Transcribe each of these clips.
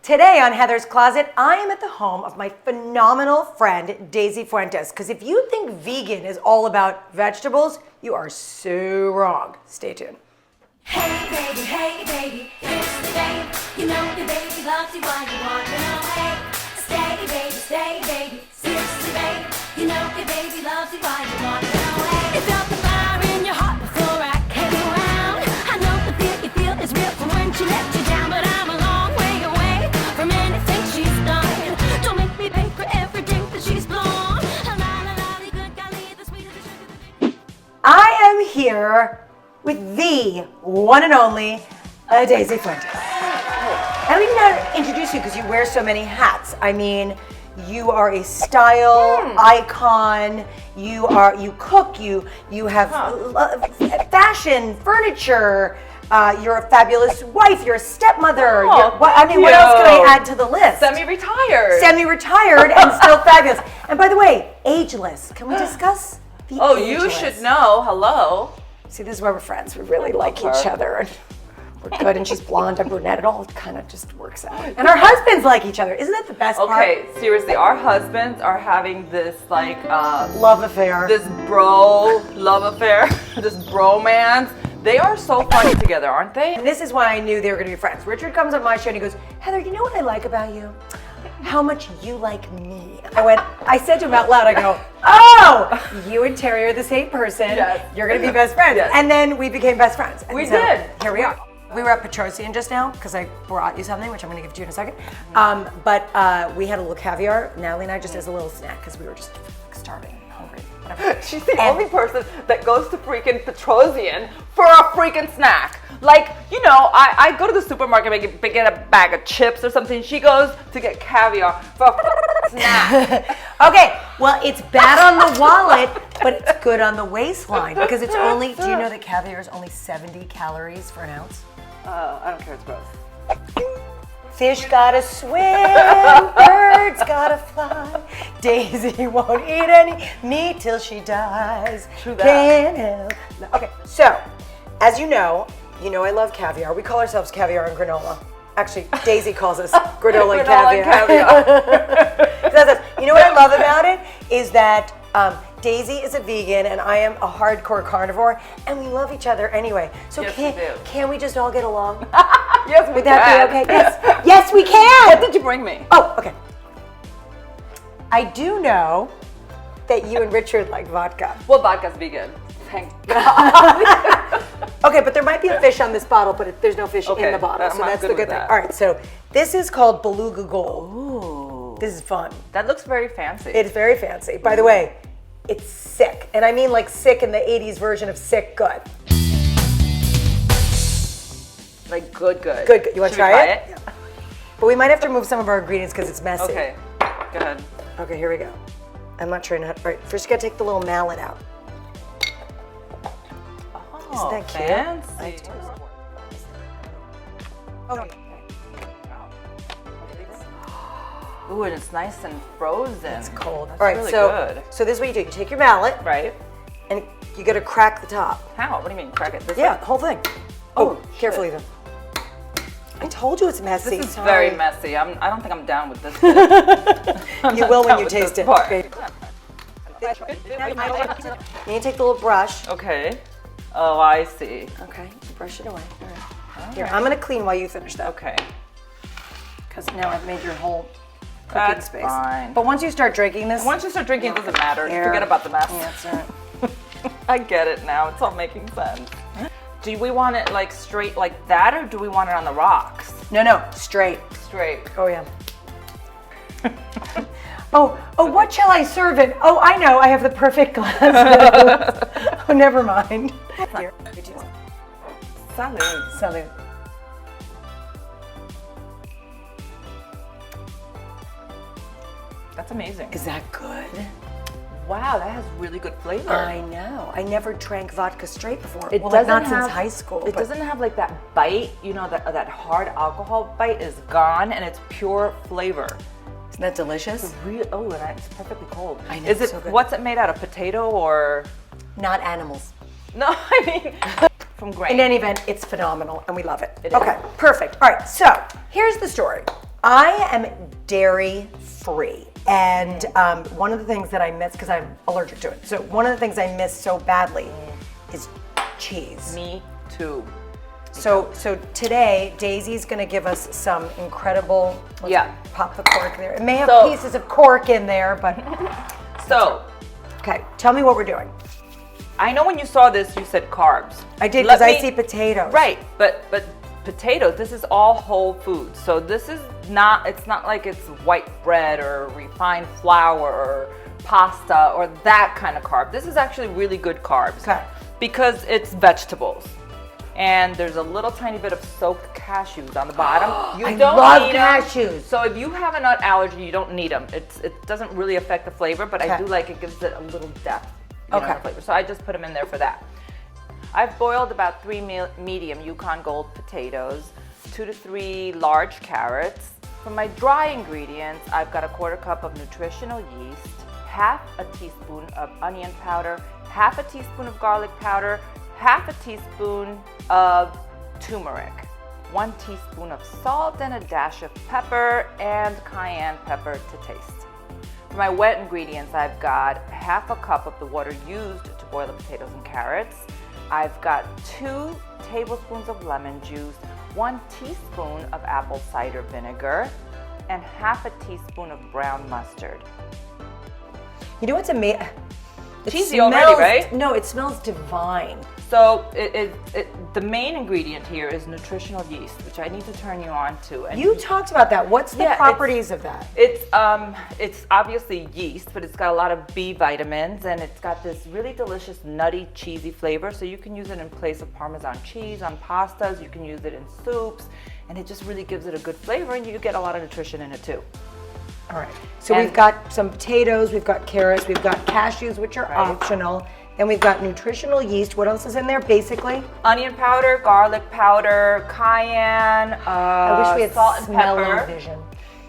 Today on Heather's Closet, I am at the home of my phenomenal friend, Daisy Fuentes. Because if you think vegan is all about vegetables, you are so wrong. Stay tuned. Hey baby, it's the day. You know your baby loves you while you want to know. Hey, stay baby, seriously babe. You know your baby loves you while you want to know. Hey, you felt the fire in your heart before I came around. I know the feel you feel is real from when she let you down, but I'm a long way away from anything she's done. Don't make me pay for every drink that she's blown. Good golly, the sweet of the sugar. I am here with the one and only Daisy Fuentes. I don't even know how to introduce you because you wear so many hats. I mean, you are a style icon. You cook. You have fashion, furniture. You're a fabulous wife. You're a stepmother. What else can I add to the list? Semi-retired and still fabulous. And by the way, ageless. Can we discuss the ageless? You should know. Hello. See, this is why we're friends. We really like each other. And we're good. And she's blonde, I'm brunette. It all kind of just works out. And our husbands like each other. Isn't that the best part? Okay, seriously, our husbands are having this love affair. This love affair, this bromance. They are so funny together, aren't they? And this is why I knew they were going to be friends. Richard comes on my show and he goes, Heather, you know what I like about you? How much you like me. I said to him out loud, I go, oh, you and Terry are the same person. Yes. You're going to be best friends. Yes. And then we became best friends. And we did. Here we are. We were at Petrosian just now because I brought you something, which I'm going to give to you in a second. But we had a little caviar, Natalie and I, just as a little snack because we were just starving, hungry, whatever. She's the only person that goes to freaking Petrosian for a freaking snack. Like, you know, I go to the supermarket and get a bag of chips or something. She goes to get caviar for a snack. Okay, well, it's bad on the wallet, but it's good on the waistline because it's only, do you know that caviar is only 70 calories for an ounce? I don't care, it's gross. Fish gotta swim, birds gotta fly. Daisy won't eat any meat till she dies. True that. Can't help. No. Okay, so as you know I love caviar. We call ourselves Caviar and Granola. Actually, Daisy calls us granola and caviar. You know what I love about it is that Daisy is a vegan and I am a hardcore carnivore, and we love each other anyway. So yes, can we just all get along? Yes, we Would can. that be okay? Yes, we can. What did you bring me? Oh, okay. I do know that you and Richard like vodka. Well, vodka's vegan. Thank God. Okay, but there might be a fish on this bottle, but there's no fish in the bottle, so that's the good thing. All right, so this is called Beluga Gold. Ooh. This is fun. That looks very fancy. It's very fancy. By the way, it's sick. And I mean like sick in the 80s version of sick good. Like good. Good. You want to Should we try it? Yeah. But we might have to remove some of our ingredients because it's messy. Okay, go ahead. Okay, here we go. I'm not trying to. All right, first you gotta take the little mallet out. Isn't that cute? Fancy. Okay. Ooh, and it's nice and frozen. It's cold. That's All right, really so good. so this is what you do. You take your mallet, Right? and you gotta crack the top. How? What do you mean, crack it? This Yeah, way? the whole thing. Oh, carefully though. I told you it's messy. This is Sorry. very messy. I don't think I'm down with this. You will when you with taste this it. part. Okay. You take the little brush. Okay. Oh, I see. Okay, brush it away. All right. Here, I'm gonna clean while you finish that. Okay. Because now I've made your whole cooking That's space. fine. But once you start drinking this, Once you start drinking, it doesn't matter. Here. Forget about the mess. Yeah, that's right. I get it now. It's all making sense. Do we want it like straight like that, or do we want it on the rocks? No, straight. Straight. Oh yeah. Oh, what shall I serve it? Oh, I know. I have the perfect glass. Oh, never mind. Here. Salud. Salud. That's amazing. Is that good? Wow, that has really good flavor. I know. I never drank vodka straight before. It well, doesn't not have, since high school. It but doesn't have like that bite, you know, that hard alcohol bite is gone, and it's pure flavor. Isn't that delicious? And it's perfectly cold. I know, Is it? so good. What's it made out of? Potato or? Not animals. No, I mean from grain. In any event, it's phenomenal and we love it. It Okay, is. perfect. All right, so here's the story. I am dairy free. And one of the things that I miss, because I'm allergic to it, so one of the things I miss so badly is cheese. Me too. So today, Daisy's gonna give us some incredible, pop the cork there. It may have pieces of cork in there, but. So. Okay, tell me what we're doing. I know when you saw this, you said carbs. I did, because I see potatoes. Right, but potatoes, this is all whole food. So this is not, it's not like it's white bread or refined flour or pasta or that kind of carb. This is actually really good carbs. Okay. Because it's vegetables. And there's a little tiny bit of soaked cashews on the bottom. I love cashews. So if you have a nut allergy, you don't need them. It doesn't really affect the flavor, but I do like it gives it a little depth. You know, flavor. So I just put them in there for that. I've boiled about 3 medium Yukon Gold potatoes, 2 to 3 large carrots. For my dry ingredients, I've got a 1/4 cup of nutritional yeast, half a teaspoon of onion powder, half a teaspoon of garlic powder, half a teaspoon of turmeric, 1 teaspoon of salt and a dash of pepper, and cayenne pepper to taste. For my wet ingredients, I've got half a cup of the water used to boil the potatoes and carrots. I've got 2 tablespoons of lemon juice, 1 teaspoon of apple cider vinegar, and half a teaspoon of brown mustard. You know what's amazing? Cheesy already, right? No, it smells divine. So the main ingredient here is nutritional yeast, which I need to turn you on to. And you talked about that. What's the properties of that? It's obviously yeast, but it's got a lot of B vitamins, and it's got this really delicious nutty, cheesy flavor. So you can use it in place of Parmesan cheese on pastas. You can use it in soups, and it just really gives it a good flavor, and you get a lot of nutrition in it too. All right. So we've got some potatoes, we've got carrots, we've got cashews, which are optional. Then we've got nutritional yeast. What else is in there, basically? Onion powder, garlic powder, cayenne, I wish we had salt and pepper. Vision.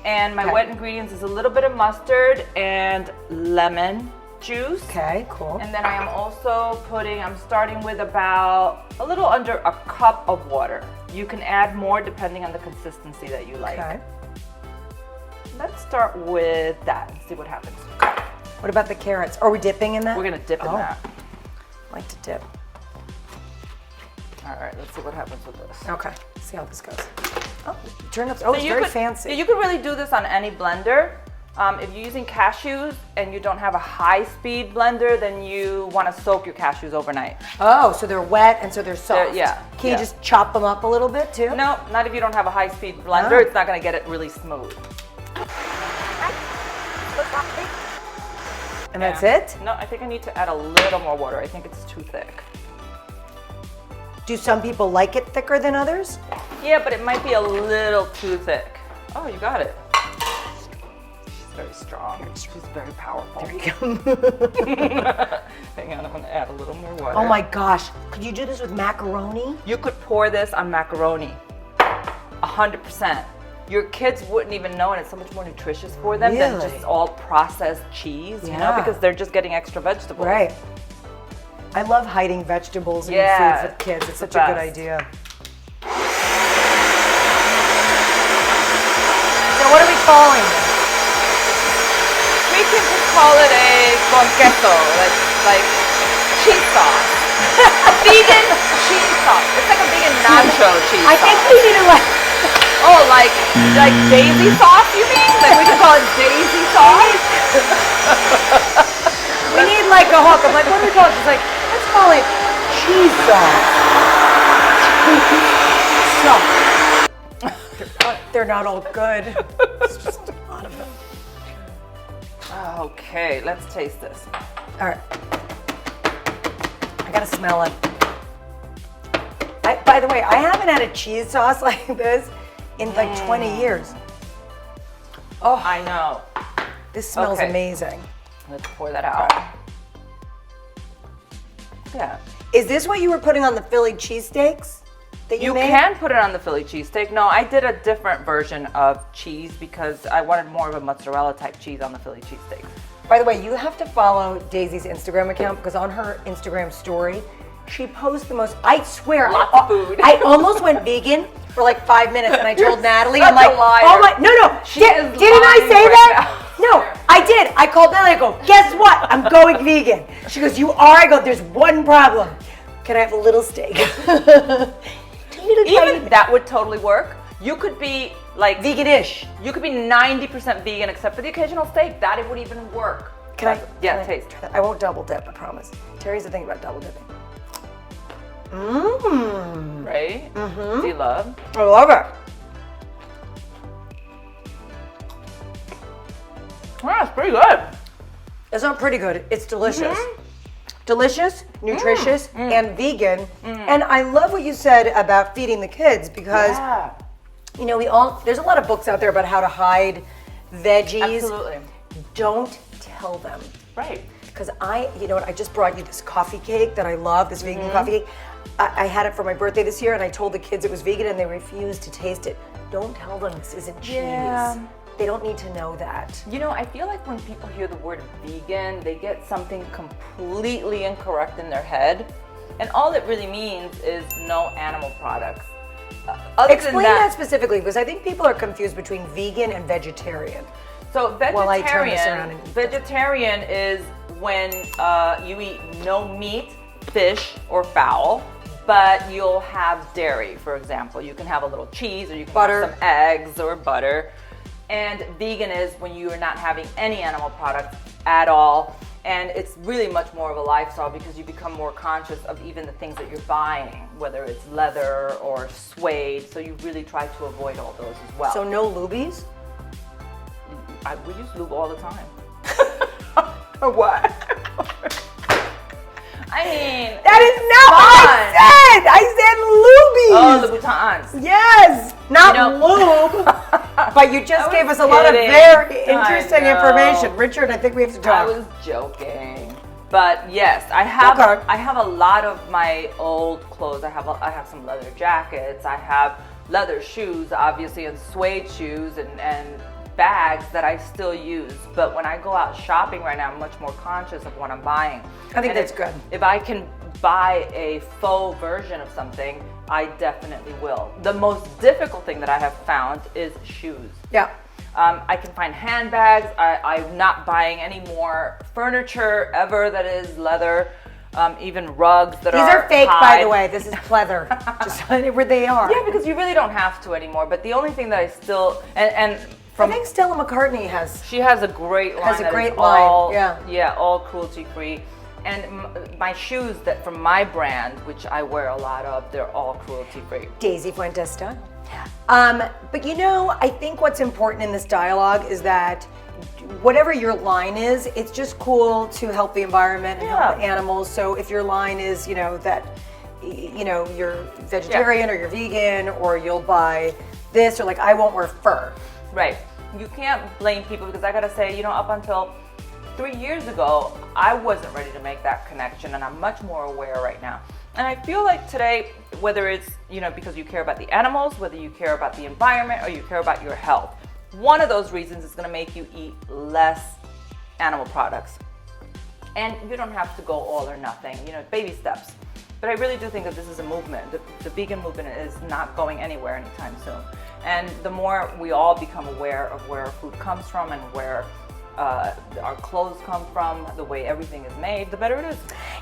And my wet ingredients is a little bit of mustard and lemon juice. Okay, cool. And then I am also I'm starting with about a little under a cup of water. You can add more depending on the consistency that you like. Okay. Let's start with that and see what happens. What about the carrots? Are we dipping in that? We're gonna dip in that. I like to dip. All right, let's see what happens with this. Okay, see how this goes. Oh, turn up. Oh, it's very fancy. You could really do this on any blender. If you're using cashews and you don't have a high-speed blender, then you want to soak your cashews overnight. Oh, so they're wet and so they're soft. Can you just chop them up a little bit too? No, not if you don't have a high-speed blender. It's not going to get it really smooth. And that's it? No, I think I need to add a little more water. I think it's too thick. Do some people like it thicker than others? Yeah, but it might be a little too thick. Oh, you got it. She's very strong. She's very powerful. There you go. Hang on, I'm gonna add a little more water. Oh my gosh, could you do this with macaroni? You could pour this on macaroni, 100%. Your kids wouldn't even know, and it's so much more nutritious for them than just all processed cheese, you know, because they're just getting extra vegetables. Right. I love hiding vegetables in foods with kids. It's such a good idea. So what are we calling this? We can just call it a con queso. That's like cheese sauce. Vegan cheese sauce. It's like a vegan nacho cheese sauce. I think we need to Oh, like daisy sauce, you mean? Like we can call it daisy sauce? We need like a hook. I'm like, what do we call it? She's like, let's call it cheese sauce. They're not all good. It's just a lot of them. Okay, let's taste this. All right. I gotta smell it. By the way, I haven't had a cheese sauce like this in like 20 years. Oh, I know. This smells amazing. Let's pour that out. Yeah. Is this what you were putting on the Philly cheesesteaks that you made? You can put it on the Philly cheesesteak. No, I did a different version of cheese because I wanted more of a mozzarella type cheese on the Philly cheesesteak. By the way, you have to follow Daisy's Instagram account because on her Instagram story, she posts the most, I swear, Lots of food. I almost went vegan for like 5 minutes, and I told Natalie, such I'm like, a liar. oh my, no, She didn't is I lying say right that? No, I did. I called Natalie, I go, guess what? I'm going vegan. She goes, you are? I go, there's one problem. Can I have a little steak? Even that would totally work. You could be like Vegan-ish. You could be 90% vegan except for the occasional steak. That it would even work. Can I? Yeah, can I taste. try that? I won't double dip, I promise. Terry's the thing about double dipping. Mmm. Right? Mm-hmm. Do you love? I love it. Yeah, it's pretty good. It's not pretty good. It's delicious. Delicious, nutritious, and vegan. And I love what you said about feeding the kids because, you know, there's a lot of books out there about how to hide veggies. Absolutely. Don't tell them. Right. Because you know what, I just brought you this coffee cake that I love, this vegan coffee cake. I had it for my birthday this year and I told the kids it was vegan and they refused to taste it. Don't tell them this isn't cheese. Yeah. They don't need to know that. You know, I feel like when people hear the word vegan, they get something completely incorrect in their head. And all it really means is no animal products. Explain that specifically, because I think people are confused between vegan and vegetarian. So While I turn this around and eat vegetarian is when you eat no meat, fish, or fowl, but you'll have dairy, for example. You can have a little cheese, or you can Butter. have some eggs or butter. And vegan is when you are not having any animal products at all. And it's really much more of a lifestyle because you become more conscious of even the things that you're buying, whether it's leather or suede. So you really try to avoid all those as well. So no lubies? We use lube all the time. What? I mean, That is not what I said! I said lubies! oh, Louboutins. Yes! Not You lube! But you just I gave was us a lot of kidding. very I interesting know. information. Richard, I think we have to I talk. was joking, but yes, I have. Okay. I have a lot of my old clothes. I have some leather jackets. I have leather shoes, obviously, and suede shoes, and bags that I still use. But when I go out shopping right now, I'm much more conscious of what I'm buying. I think And that's good. If I can buy a faux version of something, I definitely will. The most difficult thing that I have found is shoes. Yeah. I can find handbags. I'm not buying any more furniture ever that is leather. Even rugs that These are are fake, by tied. the way. This is pleather. Just where they are. Yeah, because you really don't have to anymore. But the only thing that I still and I think Stella McCartney has. she has a great line. Has a that great is line, all, yeah. all cruelty free. And my shoes that from my brand, which I wear a lot of, they're all cruelty free. Daisy Fuentes style. But you know, I think what's important in this dialogue is that whatever your line is, it's just cool to help the environment and help the animals. So if your line is, you know, that, you know, you're vegetarian or you're vegan or you'll buy this or like I won't wear fur. Right. You can't blame people because I gotta say, you know, up until 3 years ago, I wasn't ready to make that connection, and I'm much more aware right now. And I feel like today, whether it's, you know, because you care about the animals, whether you care about the environment, or you care about your health, one of those reasons is gonna make you eat less animal products. And you don't have to go all or nothing, you know, baby steps. But I really do think that this is a movement. The vegan movement is not going anywhere anytime soon. And the more we all become aware of where our food comes from and where our clothes come from, the way everything is made, the better it is.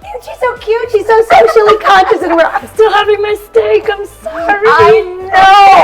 And she's so cute. She's so socially conscious, and I'm still having my steak. I'm sorry. I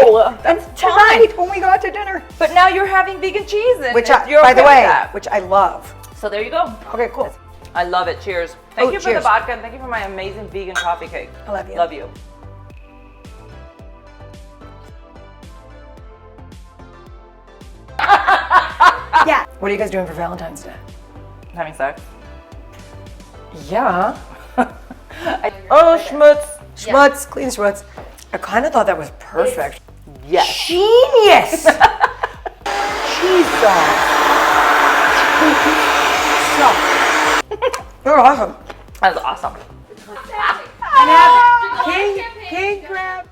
know. That's tonight when we go out to dinner. But now you're having vegan cheese, and Which, you're by okay the way, with that. which I love. So there you go. Okay, cool. I love it. Cheers. Thank you for the cheers. vodka, and thank you for my amazing vegan coffee cake. I love you. Love you. Yeah. What are you guys doing for Valentine's Day? Having sex. Yeah. Oh, schmutz. Schmutz, clean schmutz. I kind of thought that was perfect. Yes. Genius. Jesus. You're awesome. That's awesome. And have king crab.